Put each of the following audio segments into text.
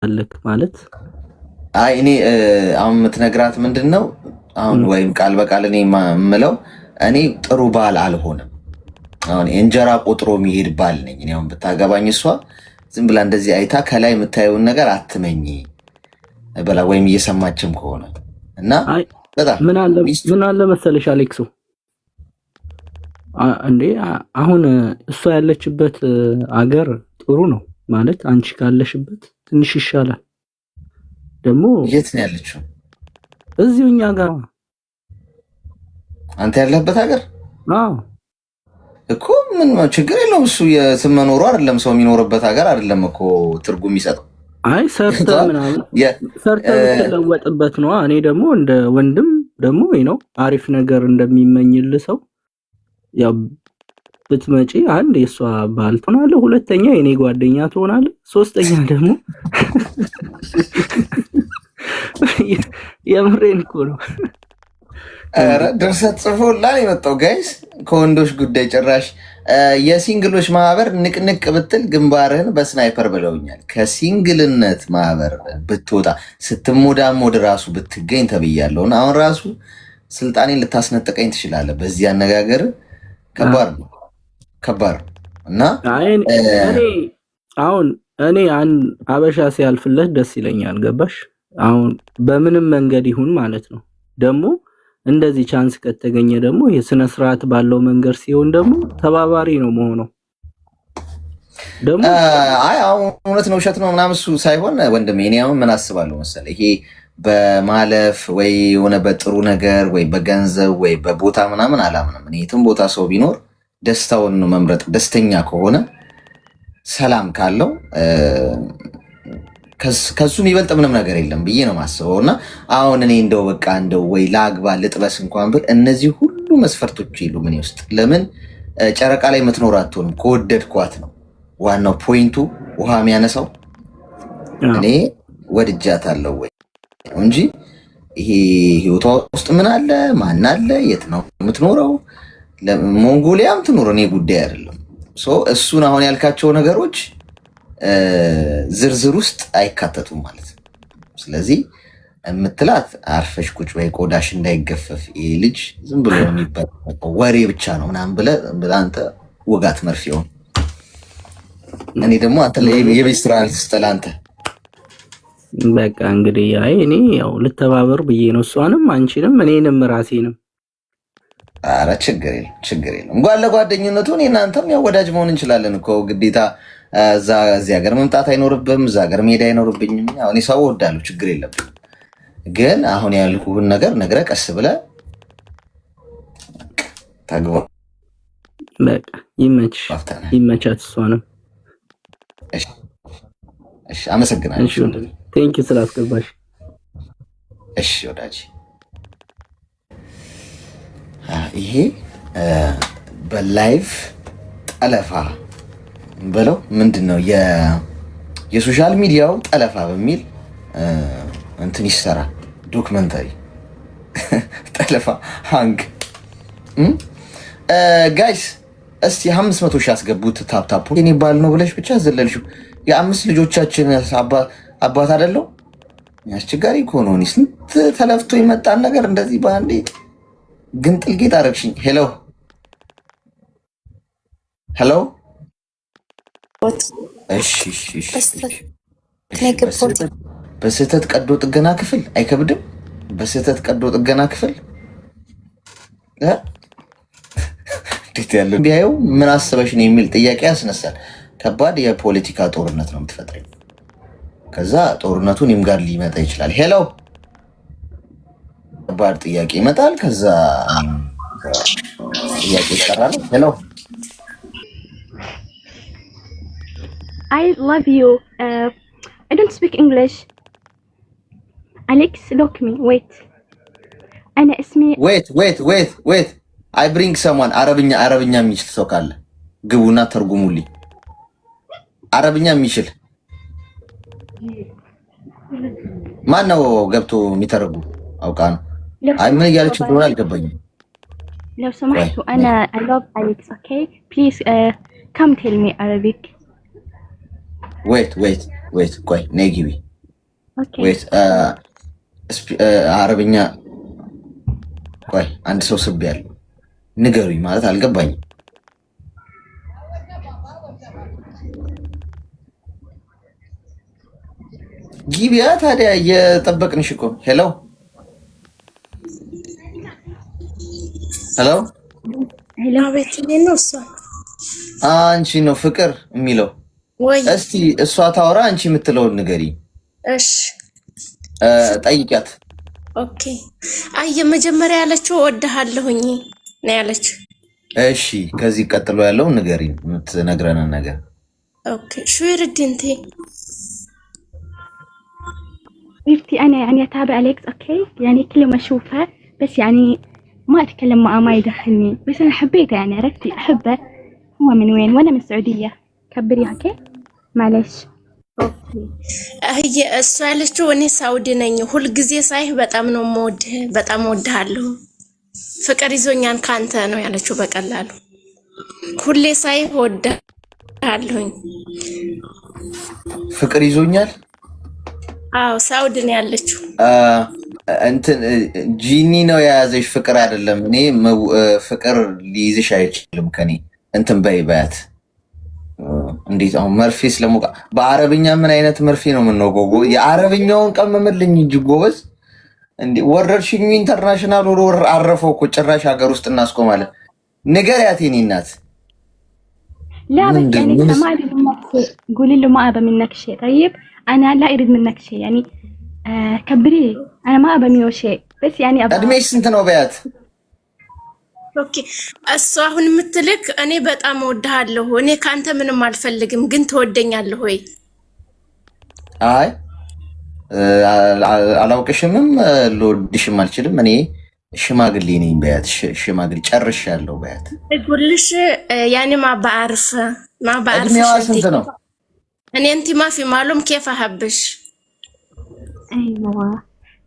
አለክ ማለት አይ እኔ አሁን የምትነግራት ምንድነው? አሁን ወይም ቃል በቃል እኔ የምለው እኔ ጥሩ ባል አልሆነም። አሁን እንጀራ ቆጥሮ የሚሄድ ባል ነኝ እኔ። አሁን ብታገባኝ እሷ ዝም ብላ እንደዚህ አይታ ከላይ የምታየውን ነገር አትመኝ በላ፣ ወይም እየሰማችም ከሆነ እና በጣም ምን አለ መሰለሽ አሌክሱ እንዴ አሁን እሷ ያለችበት አገር ጥሩ ነው ማለት አንቺ ካለሽበት ትንሽ ይሻላል። ደግሞ የት ነው ያለችው? እዚሁ እኛ ጋር። አንተ ያለበት ሀገር? አዎ እኮ ምን ችግር የለውም። እሱ የስመኖሩ አይደለም ሰው የሚኖርበት ሀገር አይደለም እኮ ትርጉም የሚሰጠው። አይ ሰርተ ምናምን ሰርተ የምትለወጥበት ነው። እኔ ደግሞ እንደ ወንድም ደግሞ ነው አሪፍ ነገር እንደሚመኝል ሰው ያው ብትመጪ አንድ የሷ ባል ትሆናለህ፣ ሁለተኛ የኔ ጓደኛ ትሆናለህ፣ ሶስተኛ ደግሞ የምሬን እኮ ነው። ኧረ ድርሰት ጽፎላል የመጣው ጋይስ ከወንዶች ጉዳይ ጭራሽ የሲንግሎች ማህበር ንቅንቅ ብትል ግንባርህን በስናይፐር ብለውኛል። ከሲንግልነት ማህበር ብትወጣ ስትሞዳሞድ ራሱ ብትገኝ ተብያለሁን። አሁን ራሱ ስልጣኔን ልታስነጥቀኝ ትችላለህ። በዚህ አነጋገር ከባድ ነው እና አሁን እኔ አንድ አበሻ ሲያልፍለት ደስ ይለኛል። ገባሽ? አሁን በምንም መንገድ ይሁን ማለት ነው። ደግሞ እንደዚህ ቻንስ ከተገኘ ደግሞ የስነ ስርዓት ባለው መንገድ ሲሆን ደግሞ ተባባሪ ነው መሆነው። ደግሞ አይ አሁን እውነት ነው ውሸት ነው ምናምን እሱ ሳይሆን ወንድሜ፣ እኔ አሁን ምን አስባለሁ መሰለህ፣ ይሄ በማለፍ ወይ የሆነ በጥሩ ነገር ወይ በገንዘብ ወይ በቦታ ምናምን አላምንም። እኔ የትም ቦታ ሰው ቢኖር ደስታውን ነው መምረጥ። ደስተኛ ከሆነ ሰላም ካለው ከሱ የሚበልጥ ምንም ነገር የለም ብዬ ነው ማስበው። እና አሁን እኔ እንደው በቃ እንደው ወይ ለአግባ ልጥበስ እንኳን ብል እነዚህ ሁሉ መስፈርቶች የሉ ምን ውስጥ ለምን ጨረቃ ላይ የምትኖር አትሆንም? ከወደድኳት ነው ዋናው ፖይንቱ ውሃ የሚያነሳው። እኔ ወድጃታለሁ ወይ እንጂ ይሄ ህይወቷ ውስጥ ምን አለ ማን አለ የት ነው የምትኖረው ሞንጎሊያም ትኖር እኔ ጉዳይ አይደለም። እሱን አሁን ያልካቸው ነገሮች ዝርዝር ውስጥ አይካተቱም ማለት ነው። ስለዚህ የምትላት አርፈሽ ቁጭ በይ ቆዳሽ እንዳይገፈፍ፣ ይሄ ልጅ ዝም ብሎ የሚባል ወሬ ብቻ ነው ምናምን ብለህ አንተ ወጋት መርፌውን። እኔ ደግሞ አንተ የቤት ስራ ልስጥህ አንተ። በቃ እንግዲህ አይ እኔ ያው ልተባበር ብዬ ነው እሷንም አንቺንም እኔንም ራሴንም። አረ ችግር የለም እንኳን ለጓደኝነቱ እኔ እናንተም ያው ወዳጅ መሆን እንችላለን እኮ ግዴታ እዚህ ሀገር መምጣት አይኖርብህም፣ እዛ ሀገር መሄድ አይኖርብኝም። ያው እኔ ሰው እወዳለሁ ችግር የለብኝም። ግን አሁን ያልኩህን ነገር ነግረህ ቀስ ብለህ ተግባ። በቃ ይመቻት እሷንም። እሺ አመሰግናለሁ። ቴንኪው ስላስገባሽ። እሺ ወዳጅ ይሄ በላይቭ ጠለፋ በለው ምንድን ነው የሶሻል ሚዲያው ጠለፋ በሚል እንትን ይሰራ ዶክመንታሪ ጠለፋ ሃንግ ጋይስ እስቲ 500 ሺህ አስገቡት። ታፕታፑ የኔ ባል ነው ብለሽ ብቻ ዘለልሽው። የአምስት ልጆቻችን አባት አይደለው? አስቸጋሪ እኮ ነው። ስንት ተለፍቶ የመጣን ነገር እንደዚህ በአንዴ ግን ጥልጌጥ አደረግሽኝ። ሄሎ በስህተት ቀዶ ጥገና ክፍል አይከብድም? በስህተት ቀዶ ጥገና ክፍል እንዴት ያለው ቢያየው ምን አስበሽ ነው የሚል ጥያቄ ያስነሳል። ከባድ የፖለቲካ ጦርነት ነው የምትፈጥረኝ። ከዛ ጦርነቱ እኔም ጋር ሊመጣ ይችላል። ሄሎ ከባድ ጥያቄ ይመጣል። ከዛ ጥያቄ ይቀራል። ሄሎ I love you. I don't speak English. Alex, look me. Wait. أنا اسمي. Wait. I bring someone. አረብኛ የሚችል ሰው ካለ ግቡና ተርጉሙልኝ። አረብኛ የሚችል ማን ነው ገብቶ የሚተረጉም? አውቃ ነው። አይ ምን እያለች እንደሆነ አልገባኝም። لو سمحتوا أنا I love Alex. Okay, please come tell me Arabic. Wait. ቆይ ነይ ግቢ ወይስ አረብኛ? ቆይ አንድ ሰው ስብ ያለ ንገሩኝ ማለት አልገባኝም። ጊቢያ ታዲያ እየጠበቅንሽ እኮ። ሄሎ ሄሎ ሄሎ፣ ቤት ነው እሷ አንቺ ነው ፍቅር የሚለው ወይ? እስቲ እሷ ታወራ፣ አንቺ የምትለውን ንገሪ። እሺ ጠይቂያት። ኦኬ። አይ የመጀመሪያ ያለችው እወድሃለሁኝ ነው ያለችው። እሺ ከዚህ ቀጥሎ ያለው ንገሪ፣ የምትነግረንን ነገር። ኦኬ شو يرد انت؟ حبيبتي أنا يعني أتابع أليكس أوكي، يعني كل ما أشوفها بس يعني ما أتكلم معه، ما يدخلني، بس أنا حبيته يعني عرفتي أحبه. هو من وين؟ وأنا من السعودية. كبريها أوكي؟ معلش. هي እሷ ያለችው እኔ ሳውዲ ነኝ፣ ሁል ጊዜ ሳይህ በጣም ነው የምወድህ፣ በጣም እወድሃለሁ፣ ፍቅር ይዞኛል ካንተ ነው ያለችው። በቀላሉ ሁሌ ሳይህ እወድሃለሁኝ፣ ፍቅር ይዞኛል። አዎ ሳውዲ ነው ያለችው። እንትን ጂኒ ነው የያዘሽ፣ ፍቅር አይደለም። እኔ ፍቅር ሊይዝሽ አይችልም ከኔ እንትን በይ በያት። እንዴት አሁን መርፌ ስለሞቃ በአረብኛ ምን አይነት መርፌ ነው የምንወገው? የአረብኛውን ቀመምልኝ እንጂ ጎበዝ። እንዴ ወረርሽኙ ኢንተርናሽናል ወር አረፈው እኮ ጭራሽ ሀገር ውስጥ እናስቆማለን። ንገሪያት የኔ እናት። لا بس يعني ما أريد منك شيء، قولي له ما أبى منك شيء. طيب أنا لا أريد منك شيء يعني كبريه، أنا ما أبى منه شيء بس يعني أبى. እድሜሽ ስንት ነው በያት። ኦኬ እሷ አሁን የምትልክ እኔ በጣም እወድሃለሁ፣ እኔ ካንተ ምንም አልፈልግም፣ ግን ትወደኛለህ ወይ? አይ አላውቅሽምም፣ ልወድሽም አልችልም። እኔ ሽማግሌ ነኝ በያት። ሽማግሌ ጨርሻለሁ በያት። يقولش يعني ما بعرف እድሜዋ ስንት ነው? እኔ انت ما في معلوم كيف احبش. أيوة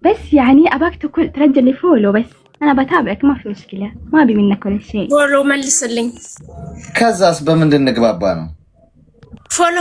بس يعني أباك ترجع لي فولو بس، أنا بتابعك ما في مشكلة، ما أبي منك ولا شيء. فولو ملسلኝ። ከዛስ በምንድን እንግባባ ነው? ፎሎ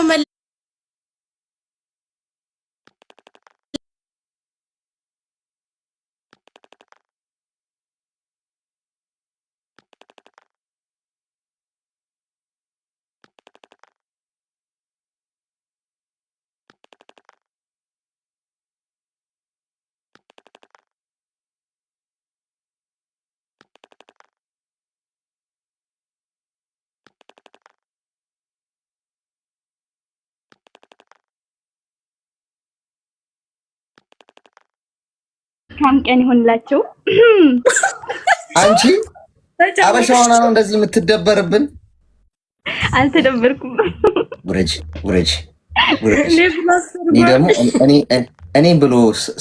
ካም ቀን ይሆንላችሁ። አንቺ አበሻ ሆና ነው እንደዚህ የምትደበርብን? አልተደበርኩም። ውረጅ ውረጅ ውረጅ። እኔ ደግሞ እኔ ብሎ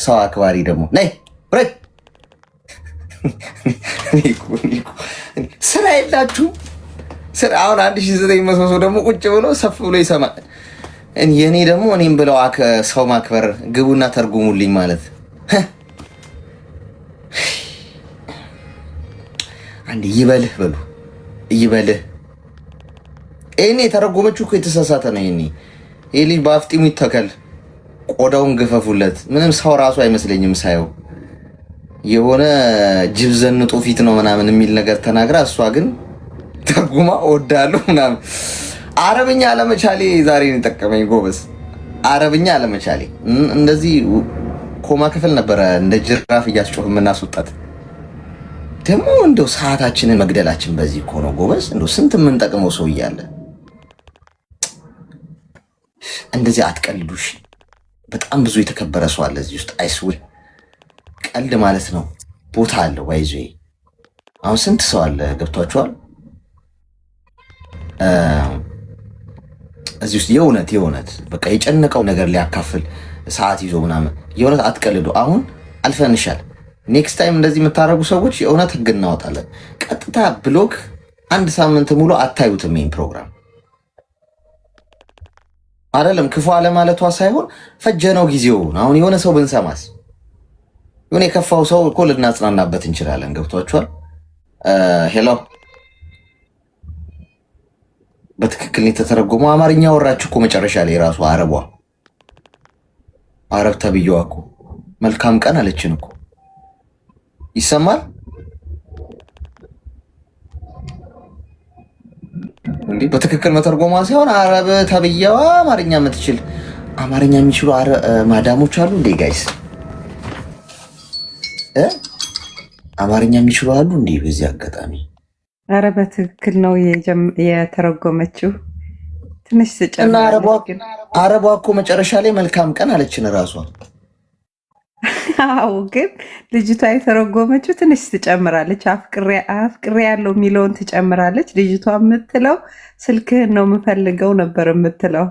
ሰው አክባሪ ደግሞ ነይ ውረጅ። ስራ የላችሁም? አሁን 1900 ሰው ደግሞ ቁጭ ብሎ ሰፍ ብሎ ይሰማል። የኔ ደግሞ እኔም ብለው ሰው ማክበር ግቡና ተርጉሙልኝ ማለት አንድ ይበልህ በሉ ይበልህ። እኔ ተረጎመችው እኮ የተሳሳተ ነው። ይሄ ልጅ በአፍጢሙ ይተከል፣ ቆዳውን ገፈፉለት። ምንም ሰው ራሱ አይመስለኝም ሳየው። የሆነ ጅብ ዘንጦ ፊት ነው ምናምን የሚል ነገር ተናግራ፣ እሷ ግን ተርጉማ እወዳለሁ ምናምን። አረብኛ አለመቻሌ ዛሬ ነው የጠቀመኝ ጎበዝ። አረብኛ አለመቻሌ እንደዚህ ኮማ ክፍል ነበረ እንደ ጅራፍ እያስጮህ የምናስወጣት። ደግሞ እንደው ሰዓታችንን መግደላችን በዚህ እኮ ነው ጎበዝ። እንደው ስንት የምንጠቅመው ሰው እያለ እንደዚህ አትቀልዱሽ። በጣም ብዙ የተከበረ ሰው አለ እዚህ ውስጥ። አይስዌ ቀልድ ማለት ነው ቦታ አለው። ዋይዞ አሁን ስንት ሰው አለ ገብቷችኋል? እዚህ ውስጥ የእውነት በቃ የጨነቀው ነገር ሊያካፍል ሰዓት ይዞ ምናምን። የእውነት አትቀልዱ። አሁን አልፈንሻል። ኔክስት ታይም እንደዚህ የምታደርጉ ሰዎች የእውነት ህግ እናወጣለን። ቀጥታ ብሎክ 1 ሳምንት ሙሉ አታዩትም ይሄን ፕሮግራም። አይደለም ክፉ አለማለቷ ሳይሆን ፈጀነው ጊዜው። አሁን የሆነ ሰው ብንሰማስ፣ የሆነ የከፋው ሰው እኮ ልናጽናናበት እንችላለን። ገብቷችኋል? ሄሎ በትክክል የተተረጎመው አማርኛ ወራችሁ እኮ መጨረሻ ላይ ራሱ አረቧ አረብ ተብዬዋ እኮ መልካም ቀን አለችን እኮ ይሰማል እንዴ? በትክክል መተርጎማ ሳይሆን አረብ ተብዬዋ አማርኛ የምትችል አማርኛ የሚችሉ ማዳሞች አሉ እንዴ ጋይስ? አማርኛ የሚችሉ አሉ እንዴ? በዚህ አጋጣሚ አረ በትክክል ነው የተረጎመችው። ትንሽ ስጨምር አረቧ እኮ መጨረሻ ላይ መልካም ቀን አለችን እራሷ። አዎ ግን ልጅቷ የተረጎመችው ትንሽ ትጨምራለች። አፍቅሬ ያለው የሚለውን ትጨምራለች። ልጅቷ የምትለው ስልክህን ነው የምፈልገው ነበር የምትለው።